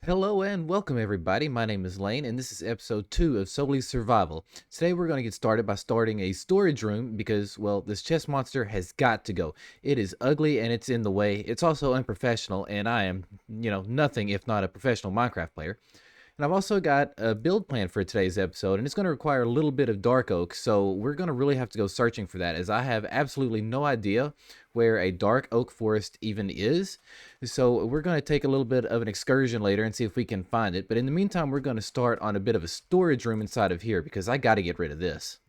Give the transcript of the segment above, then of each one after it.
Hello and welcome everybody. My name is Lane and this is episode 2 of Solely Survival. Today we're going to get started by starting a storage room because, well, this chest monster has got to go. It is ugly and it's in the way. It's also unprofessional and I am, nothing if not a professional Minecraft player. And I've also got a build plan for today's episode, and it's going to require a little bit of dark oak, so we're going to really have to go searching for that, as I have absolutely no idea where a dark oak forest even is. So we're going to take a little bit of an excursion later and see if we can find it. But in the meantime, we're going to start on a bit of a storage room inside of here, because I got to get rid of this.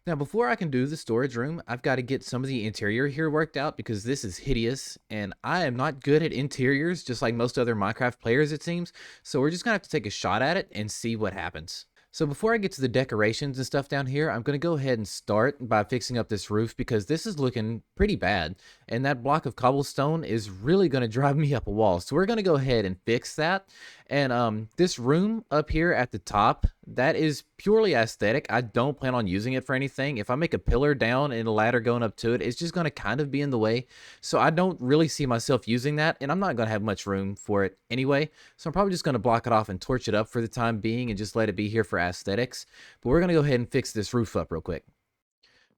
Now, before I can do the storage room, I've got to get some of the interior here worked out because this is hideous and I am not good at interiors, just like most other Minecraft players, it seems. So we're just going to have to take a shot at it and see what happens. So before I get to the decorations and stuff down here, I'm going to go ahead and start by fixing up this roof because this is looking pretty bad. And that block of cobblestone is really going to drive me up a wall. So we're going to go ahead and fix that. And this room up here at the top, that is purely aesthetic. I don't plan on using it for anything. If I make a pillar down and a ladder going up to it, it's just going to kind of be in the way. So I don't really see myself using that, and I'm not going to have much room for it anyway. So I'm probably just going to block it off and torch it up for the time being and just let it be here for aesthetics. But we're going to go ahead and fix this roof up real quick.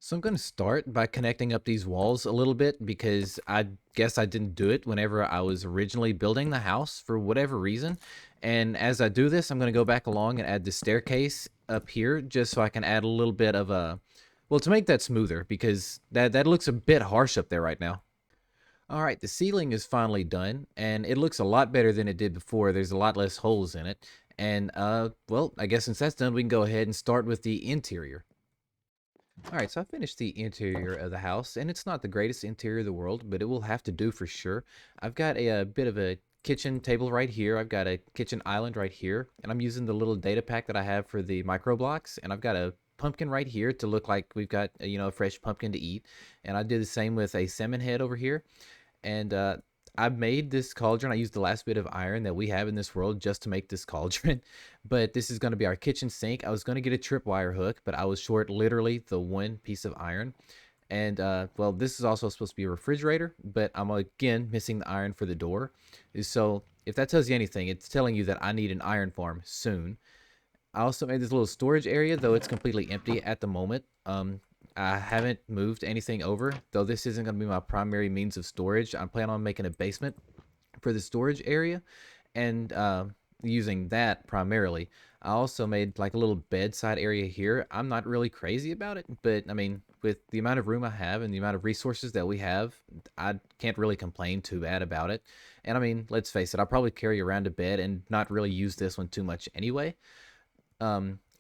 So I'm going to start by connecting up these walls a little bit because I guess I didn't do it whenever I was originally building the house for whatever reason. And as I do this, I'm going to go back along and add the staircase up here just so I can add a little bit of a, well, to make that smoother because that looks a bit harsh up there right now. All right, the ceiling is finally done and it looks a lot better than it did before. There's a lot less holes in it. And well, I guess since that's done, we can go ahead and start with the interior. All right, so I finished the interior of the house, and it's not the greatest interior of the world, but it will have to do for sure. I've got a bit of a kitchen table right here. I've got a kitchen island right here, and I'm using the little data pack that I have for the micro blocks, and I've got a pumpkin right here to look like we've got, a fresh pumpkin to eat. And I did the same with a salmon head over here. And I made this cauldron. I used the last bit of iron that we have in this world just to make this cauldron. But this is going to be our kitchen sink. I was going to get a tripwire hook, but I was short literally the one piece of iron. And well, this is also supposed to be a refrigerator, but I'm again missing the iron for the door. So if that tells you anything, it's telling you that I need an iron farm soon. I also made this little storage area, though it's completely empty at the moment. I haven't moved anything over, though this isn't going to be my primary means of storage. I'm planning on making a basement for the storage area and using that primarily. I also made like a little bedside area here. I'm not really crazy about it, but I mean, with the amount of room I have and the amount of resources that we have, I can't really complain too bad about it. And I mean, let's face it, I'll probably carry around a bed and not really use this one too much anyway.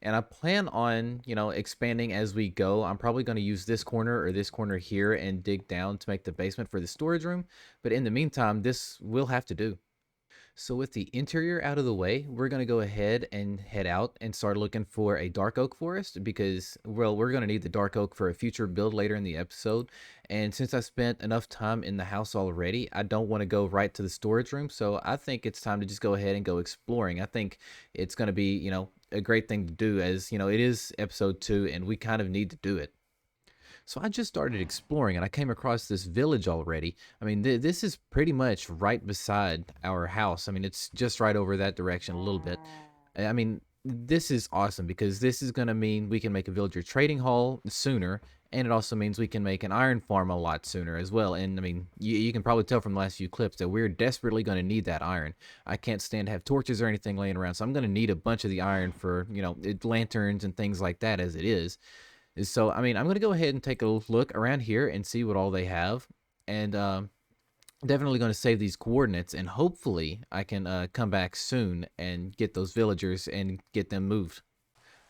And I plan on, expanding as we go. I'm probably going to use this corner or this corner here and dig down to make the basement for the storage room. But in the meantime, this will have to do. So with the interior out of the way, we're going to go ahead and head out and start looking for a dark oak forest because, well, we're going to need the dark oak for a future build later in the episode. And since I spent enough time in the house already, I don't want to go right to the storage room. So I think it's time to just go ahead and go exploring. I think it's going to be, a great thing to do as, it is episode 2 and we kind of need to do it. So I just started exploring and I came across this village already. I mean, this is pretty much right beside our house. I mean, it's just right over that direction a little bit. I mean, this is awesome because this is going to mean we can make a villager trading hall sooner. And it also means we can make an iron farm a lot sooner as well. And I mean, you can probably tell from the last few clips that we're desperately going to need that iron. I can't stand to have torches or anything laying around. So I'm going to need a bunch of the iron for, lanterns and things like that as it is. So, I mean, I'm going to go ahead and take a look around here and see what all they have. And definitely going to save these coordinates. And hopefully I can come back soon and get those villagers and get them moved.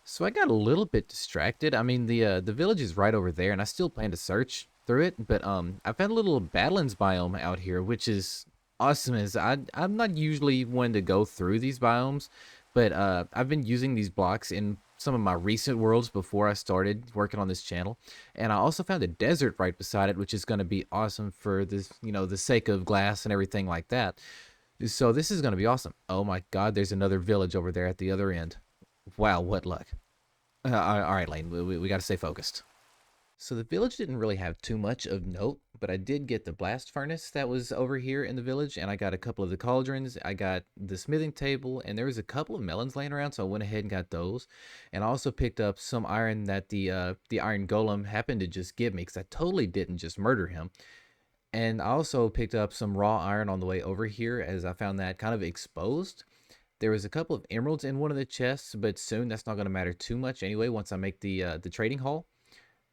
So I got a little bit distracted. I mean, the village is right over there, and I still plan to search through it. But I found a little Badlands biome out here, which is awesome. As I'm not usually one to go through these biomes, but I've been using these blocks in some of my recent worlds before I started working on this channel. And I also found a desert right beside it, which is going to be awesome for this, the sake of glass and everything like that. So this is going to be awesome. Oh my God, there's another village over there at the other end. Wow, what luck. All right, Lane, we got to stay focused. So the village didn't really have too much of note, but I did get the blast furnace that was over here in the village, and I got a couple of the cauldrons. I got the smithing table, and there was a couple of melons laying around, so I went ahead and got those. And I also picked up some iron that the iron golem happened to just give me because I totally didn't just murder him. And I also picked up some raw iron on the way over here as I found that kind of exposed. There was a couple of emeralds in one of the chests, but soon that's not going to matter too much anyway once I make the trading hall.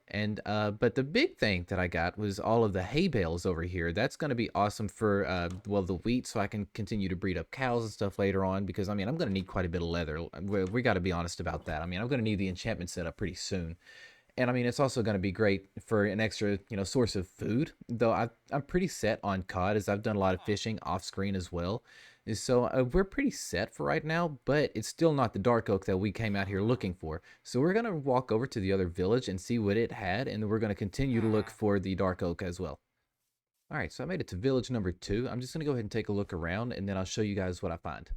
And but the big thing that I got was all of the hay bales over here. That's going to be awesome for well, the wheat, so I can continue to breed up cows and stuff later on, because I mean I'm going to need quite a bit of leather. We got to be honest about that. I mean I'm going to need the enchantment set up pretty soon. And I mean it's also going to be great for an extra, source of food, though I'm pretty set on cod, as I've done a lot of fishing off screen as well. So we're pretty set for right now, but it's still not the dark oak that we came out here looking for. So we're going to walk over to the other village and see what it had, and then we're going to continue to look for the dark oak as well. All right, so I made it to village number 2. I'm just going to go ahead and take a look around, and then I'll show you guys what I find.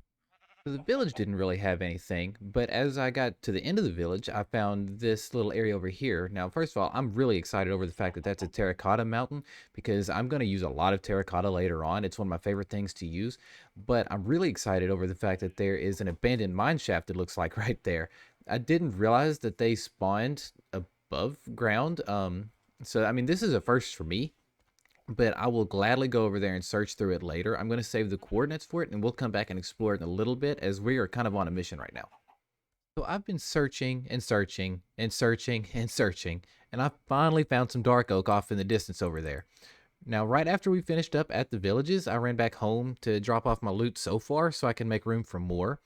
So the village didn't really have anything, but as I got to the end of the village, I found this little area over here. Now, first of all, I'm really excited over the fact that that's a terracotta mountain, because I'm going to use a lot of terracotta later on. It's one of my favorite things to use, but I'm really excited over the fact that there is an abandoned mine shaft, it looks like, right there. I didn't realize that they spawned above ground. So, I mean, this is a first for me, but I will gladly go over there and search through it later. I'm going to save the coordinates for it, and we'll come back and explore it in a little bit, as we are kind of on a mission right now. So I've been searching and searching and searching and searching, and I finally found some dark oak off in the distance over there. Now, right after we finished up at the villages, I ran back home to drop off my loot so far so I can make room for more.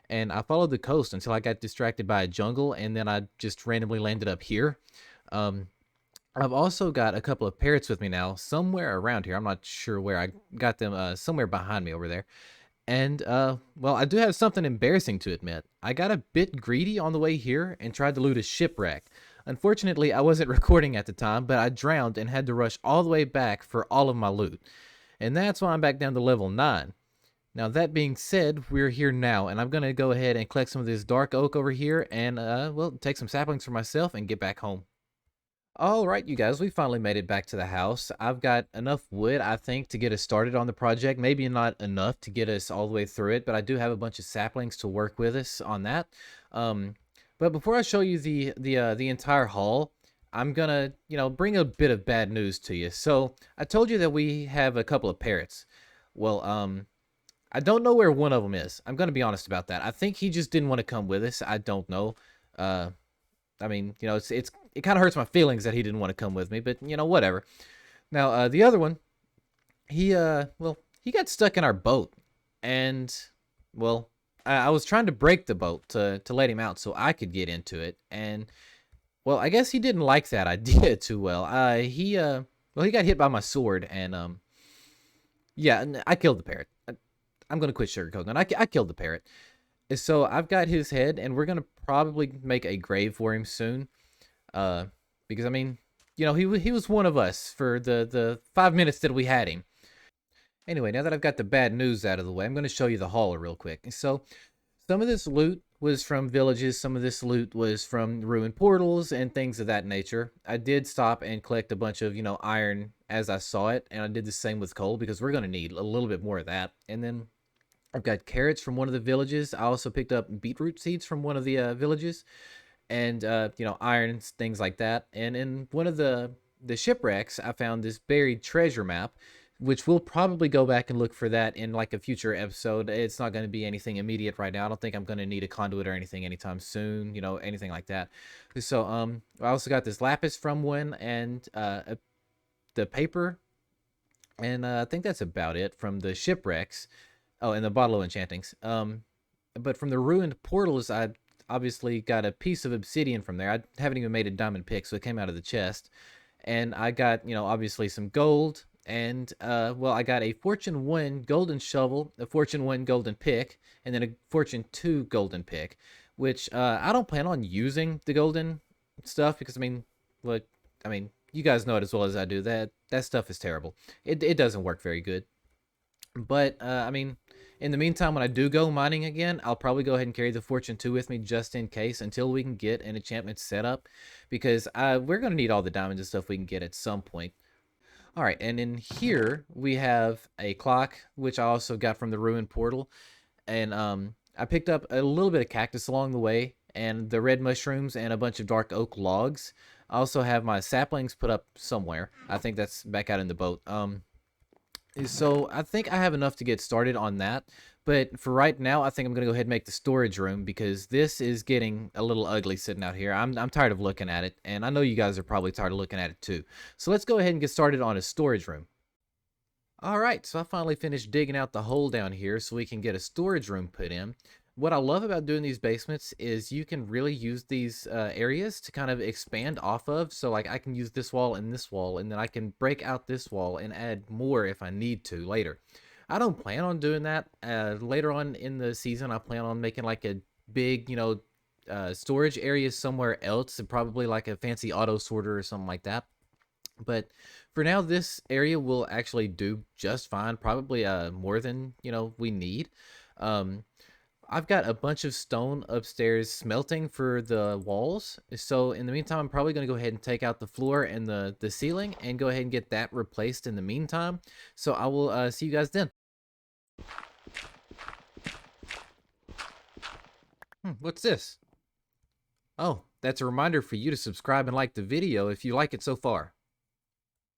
And I followed the coast until I got distracted by a jungle, and then I just randomly landed up here. Um, I've also got a couple of parrots with me now, somewhere around here. I'm not sure where. I got them somewhere behind me over there. And, well, I do have something embarrassing to admit. I got a bit greedy on the way here and tried to loot a shipwreck. Unfortunately, I wasn't recording at the time, but I drowned and had to rush all the way back for all of my loot. And that's why I'm back down to level 9. Now, that being said, we're here now, and I'm going to go ahead and collect some of this dark oak over here and, well, take some saplings for myself and get back home. All right, you guys, we finally made it back to the house. I've got enough wood, I think, to get us started on the project. Maybe not enough to get us all the way through it, but I do have a bunch of saplings to work with us on that. Um, but before I show you the entire haul, I'm gonna, bring a bit of bad news to you. So I told you that we have a couple of parrots. Well, I don't know where one of them is. I'm gonna be honest about that. I think he just didn't want to come with us. I don't know. Uh, I mean, it kind of hurts my feelings that he didn't want to come with me, but whatever. Now, the other one, well, he got stuck in our boat, and well, I was trying to break the boat to let him out so I could get into it, and well, I guess he didn't like that idea too well. Well, he got hit by my sword, and yeah, I killed the parrot. I'm gonna quit sugarcoating it. I killed the parrot. So I've got his head, and we're gonna probably make a grave for him soon. Because I mean, he was one of us for the 5 minutes that we had him. Anyway, now that I've got the bad news out of the way, I'm going to show you the haul real quick. So, some of this loot was from villages, some of this loot was from ruined portals and things of that nature. I did stop and collect a bunch of, iron as I saw it, and I did the same with coal because we're going to need a little bit more of that. And then I've got carrots from one of the villages. I also picked up beetroot seeds from one of the villages, and irons, things like that. And in one of the shipwrecks, I found this buried treasure map, which we'll probably go back and look for that in like a future episode. It's not going to be anything immediate right now. I don't think I'm going to need a conduit or anything anytime soon, anything like that. So I also got this lapis from one, and the paper, and I think that's about it from the shipwrecks. Oh, and the bottle of enchantings. But from the ruined portals, I obviously got a piece of obsidian from there. I haven't even made a diamond pick, so it came out of the chest. And I got, obviously some gold. And, well, I got a Fortune 1 golden shovel, a Fortune 1 golden pick, and then a Fortune 2 golden pick, which I don't plan on using the golden stuff because, you guys know it as well as I do. That stuff is terrible. It doesn't work very good. But I mean, in the meantime, when I do go mining again, I'll probably go ahead and carry the Fortune 2 with me just in case until we can get an enchantment set up, because we're going to need all the diamonds and stuff we can get at some point. All right, and in here we have a clock, which I also got from the ruin portal, and I picked up a little bit of cactus along the way, and the red mushrooms and a bunch of dark oak logs. I also have my saplings put up somewhere. I think that's back out in the boat. So I think I have enough to get started on that. But for right now, I think I'm gonna go ahead and make the storage room because this is getting a little ugly sitting out here. I'm tired of looking at it, and I know you guys are probably tired of looking at it too. So let's go ahead and get started on a storage room. All right, so I finally finished digging out the hole down here so we can get a storage room put in. What I love about doing these basements is you can really use these areas to kind of expand off of. So like I can use this wall and this wall, and then I can break out this wall and add more if I need to later. I don't plan on doing that. Later on in the season, I plan on making like a big, storage area somewhere else, and probably like a fancy auto sorter or something like that. But for now, this area will actually do just fine. Probably more than we need. Um, I've got a bunch of stone upstairs smelting for the walls. So in the meantime, I'm probably going to go ahead and take out the floor and the ceiling and go ahead and get that replaced in the meantime. So I will see you guys then. What's this? Oh, that's a reminder for you to subscribe and like the video if you like it so far.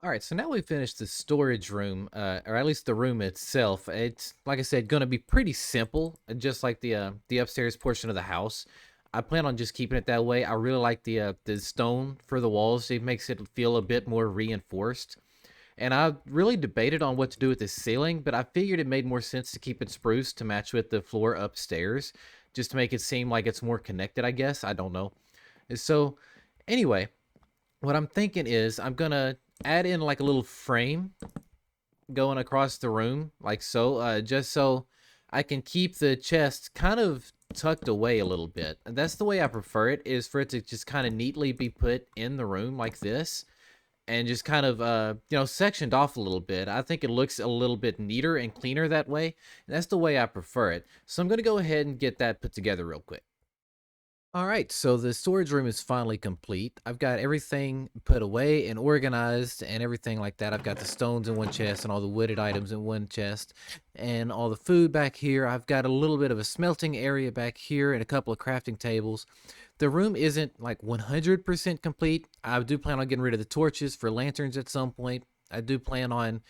All right, so now we've finished the storage room, or at least the room itself. It's, like I said, going to be pretty simple, just like the upstairs portion of the house. I plan on just keeping it that way. I really like the stone for the walls. It makes it feel a bit more reinforced. And I really debated on what to do with this ceiling, but I figured it made more sense to keep it spruce to match with the floor upstairs, just to make it seem like it's more connected, I guess. I don't know. So, anyway, what I'm thinking is I'm gonna add in like a little frame going across the room like so, just so I can keep the chest kind of tucked away a little bit. And that's the way I prefer it, is for it to just kind of neatly be put in the room like this, and just kind of sectioned off a little bit. I think it looks a little bit neater and cleaner that way, and that's the way I prefer it. So I'm going to go ahead and get that put together real quick. All right, so the storage room is finally complete. I've got everything put away and organized and everything like that. I've got the stones in one chest and all the wooded items in one chest and all the food back here. I've got a little bit of a smelting area back here and a couple of crafting tables. The room isn't like 100% complete. I do plan on getting rid of the torches for lanterns at some point. I do plan on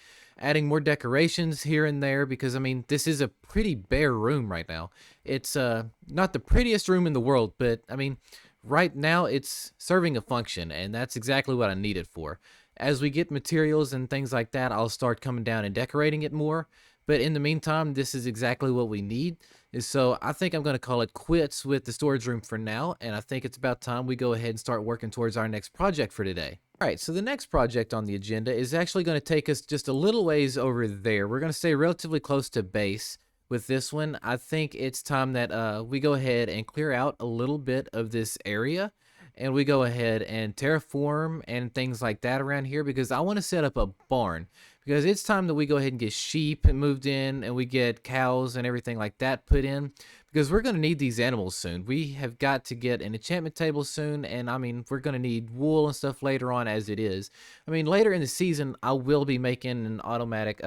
adding more decorations here and there because I mean this is a pretty bare room right now. It's not the prettiest room in the world, but I mean right now it's serving a function, and that's exactly what I need it for. As we get materials and things like that, I'll start coming down and decorating it more. But in the meantime, this is exactly what we need. So I think I'm going to call it quits with the storage room for now, and I think it's about time we go ahead and start working towards our next project for today. All right, so the next project on the agenda is actually going to take us just a little ways over there. We're going to stay relatively close to base with this one. I think it's time that we go ahead and clear out a little bit of this area, and we go ahead and terraform and things like that around here, because I want to set up a barn, because it's time that we go ahead and get sheep moved in and we get cows and everything like that put in, because we're going to need these animals soon. We have got to get an enchantment table soon, and I mean we're going to need wool and stuff later on as it is. I mean later in the season I will be making an automatic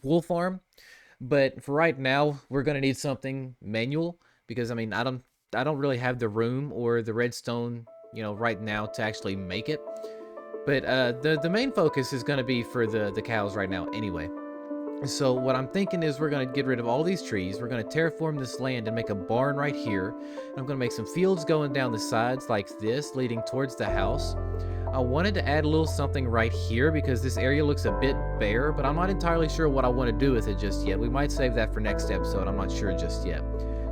wool farm, but for right now we're going to need something manual, because I mean I don't really have the room or the redstone right now to actually make it. But the main focus is going to be for the cows right now anyway. So what I'm thinking is we're going to get rid of all these trees. We're going to terraform this land and make a barn right here. And I'm going to make some fields going down the sides like this, leading towards the house. I wanted to add a little something right here because this area looks a bit bare, but I'm not entirely sure what I want to do with it just yet. We might save that for next episode. I'm not sure just yet.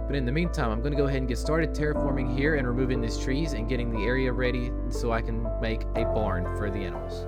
But in the meantime, I'm going to go ahead and get started terraforming here and removing these trees and getting the area ready so I can make a barn for the animals.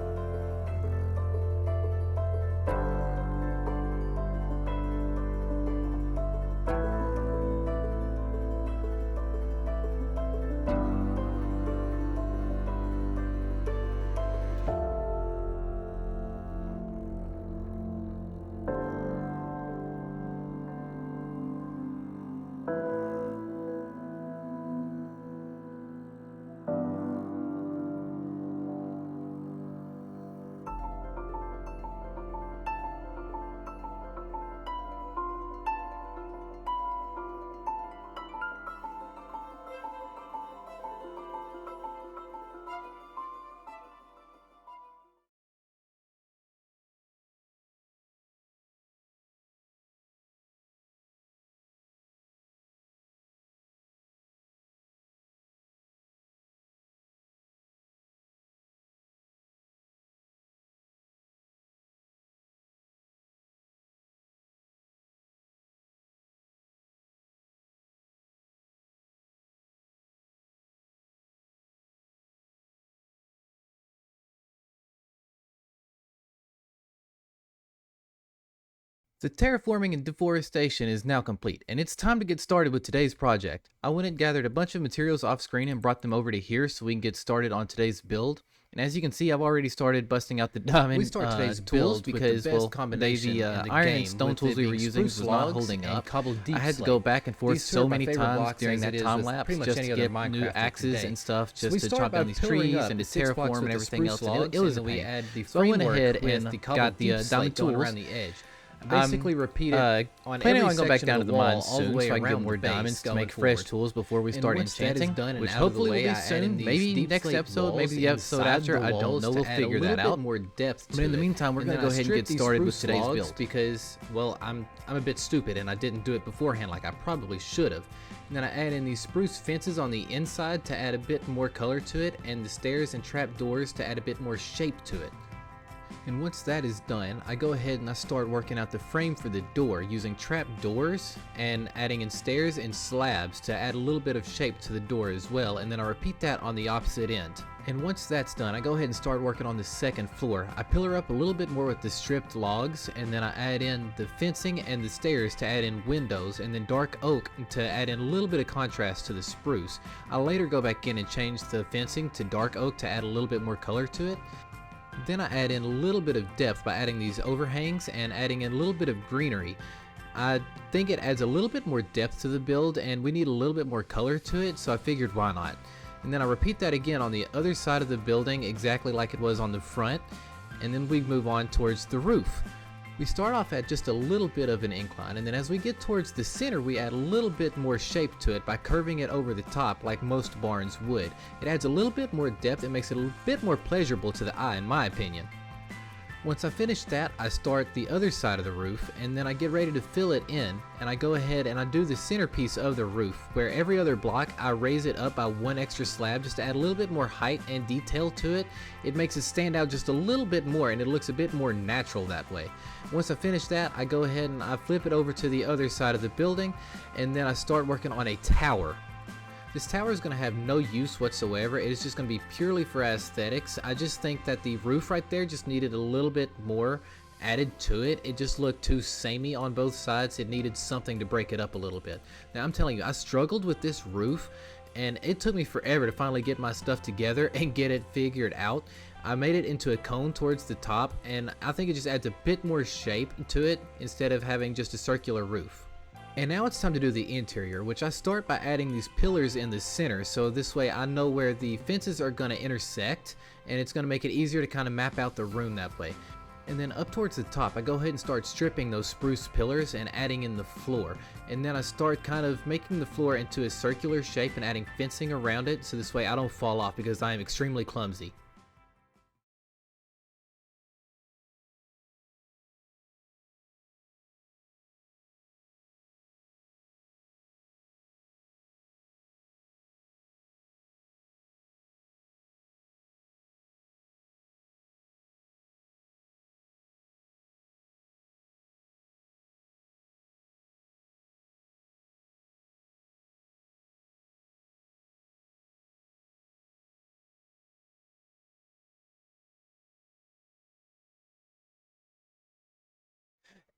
The terraforming and deforestation is now complete, and it's time to get started with today's project. I went and gathered a bunch of materials off screen and brought them over to here so we can get started on today's build. And as you can see, I've already started busting out the diamond We start today's tools build with the because, best well, combination the in the iron and game, stone with tools it we were being using spruce was not logs holding and up. cobbled deep I had to slate. go back and forth These two so are my many favorite times blocks, during as that it is time with lapse pretty much just any to other get new Minecrafter axes today. and stuff, So just we to start chop by down these pillaring trees up and to 6 blocks terraform with and the everything spruce else. logs, It was a and then we pain. add the So I went framework ahead with and the got cobbled the deep diamond slate going tools. around the edge. Basically repeat it on Planning every on going back section down to of the the mine wall all the soon way so I can get around more the base diamonds to going make fresh forward. tools before we And start once that is enchanting, done and which out of the hopefully will way, be I add soon. in these Maybe deep next slate episode, maybe walls the episode inside after. the I don't walls know. to We'll add figure a little that bit out. more depth But to in the it. meantime, we're And going to then go I ahead and get strip these started with spruce today's logs build. because, well, I'm a bit stupid and I didn't do it beforehand like I probably should have. And then I add in these spruce fences on the inside to add a bit more color to it, and the stairs and trap doors to add a bit more shape to it. And once that is done, I go ahead and I start working out the frame for the door using trap doors and adding in stairs and slabs to add a little bit of shape to the door as well, and then I repeat that on the opposite end. And once that's done, I go ahead and start working on the second floor. I pillar up a little bit more with the stripped logs, and then I add in the fencing and the stairs to add in windows, and then dark oak to add in a little bit of contrast to the spruce. I'll later go back in and change the fencing to dark oak to add a little bit more color to it. Then I add in a little bit of depth by adding these overhangs and adding in a little bit of greenery. I think it adds a little bit more depth to the build, and we need a little bit more color to it, so I figured why not. And then I repeat that again on the other side of the building exactly like it was on the front, and then we move on towards the roof. We start off at just a little bit of an incline, and then as we get towards the center, we add a little bit more shape to it by curving it over the top like most barns would. It adds a little bit more depth and makes it a bit more pleasurable to the eye, in my opinion. Once I finish that, I start the other side of the roof, and then I get ready to fill it in, and I go ahead and I do the centerpiece of the roof, where every other block I raise it up by one extra slab just to add a little bit more height and detail to it. It makes it stand out just a little bit more, and it looks a bit more natural that way. Once I finish that, I go ahead and I flip it over to the other side of the building, and then I start working on a tower. This tower is going to have no use whatsoever. It is just going to be purely for aesthetics. I just think that the roof right there just needed a little bit more added to it. It just looked too samey on both sides. It needed something to break it up a little bit. Now I'm telling you, I struggled with this roof, and it took me forever to finally get my stuff together and get it figured out. I made it into a cone towards the top, and I think it just adds a bit more shape to it instead of having just a circular roof. And now it's time to do the interior, which I start by adding these pillars in the center, so this way I know where the fences are going to intersect, and it's going to make it easier to kind of map out the room that way. And then up towards the top, I go ahead and start stripping those spruce pillars and adding in the floor. And then I start kind of making the floor into a circular shape and adding fencing around it, so this way I don't fall off because I am extremely clumsy.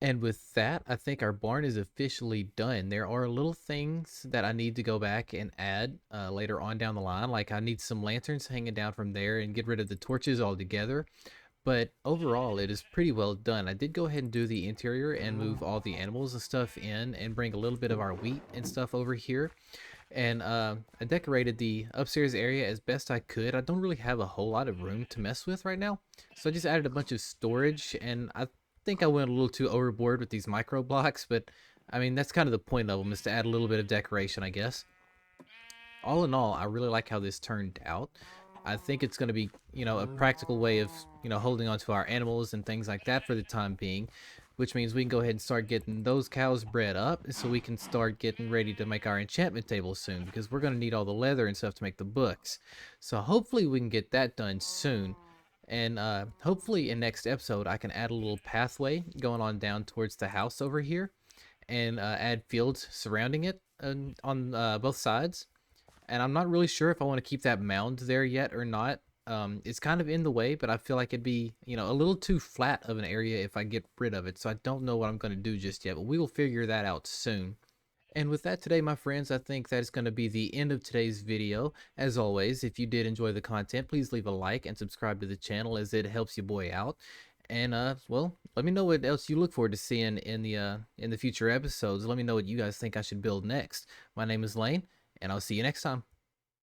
And with that, I think our barn is officially done. There are little things that I need to go back and add later on down the line. Like I need some lanterns hanging down from there and get rid of the torches altogether. But overall, it is pretty well done. I did go ahead and do the interior and move all the animals and stuff in and bring a little bit of our wheat and stuff over here. And I decorated the upstairs area as best I could. I don't really have a whole lot of room to mess with right now, so I just added a bunch of storage, and I think I went a little too overboard with these micro blocks, but I mean that's kind of the point of them, is to add a little bit of decoration, I guess. All in all, I really like how this turned out. I think it's going to be, a practical way of, holding on to our animals and things like that for the time being, which means we can go ahead and start getting those cows bred up so we can start getting ready to make our enchantment table soon, because we're going to need all the leather and stuff to make the books. So hopefully we can get that done soon. And hopefully in next episode I can add a little pathway going on down towards the house over here, and add fields surrounding it on both sides. And I'm not really sure if I want to keep that mound there yet or not. It's kind of in the way, but I feel like it'd be, a little too flat of an area if I get rid of it. So I don't know what I'm going to do just yet, but we will figure that out soon. And with that today, my friends, I think that is going to be the end of today's video. As always, if you did enjoy the content, please leave a like and subscribe to the channel as it helps your boy out. And well, let me know what else you look forward to seeing in the future episodes. Let me know what you guys think I should build next. My name is Lane, and I'll see you next time.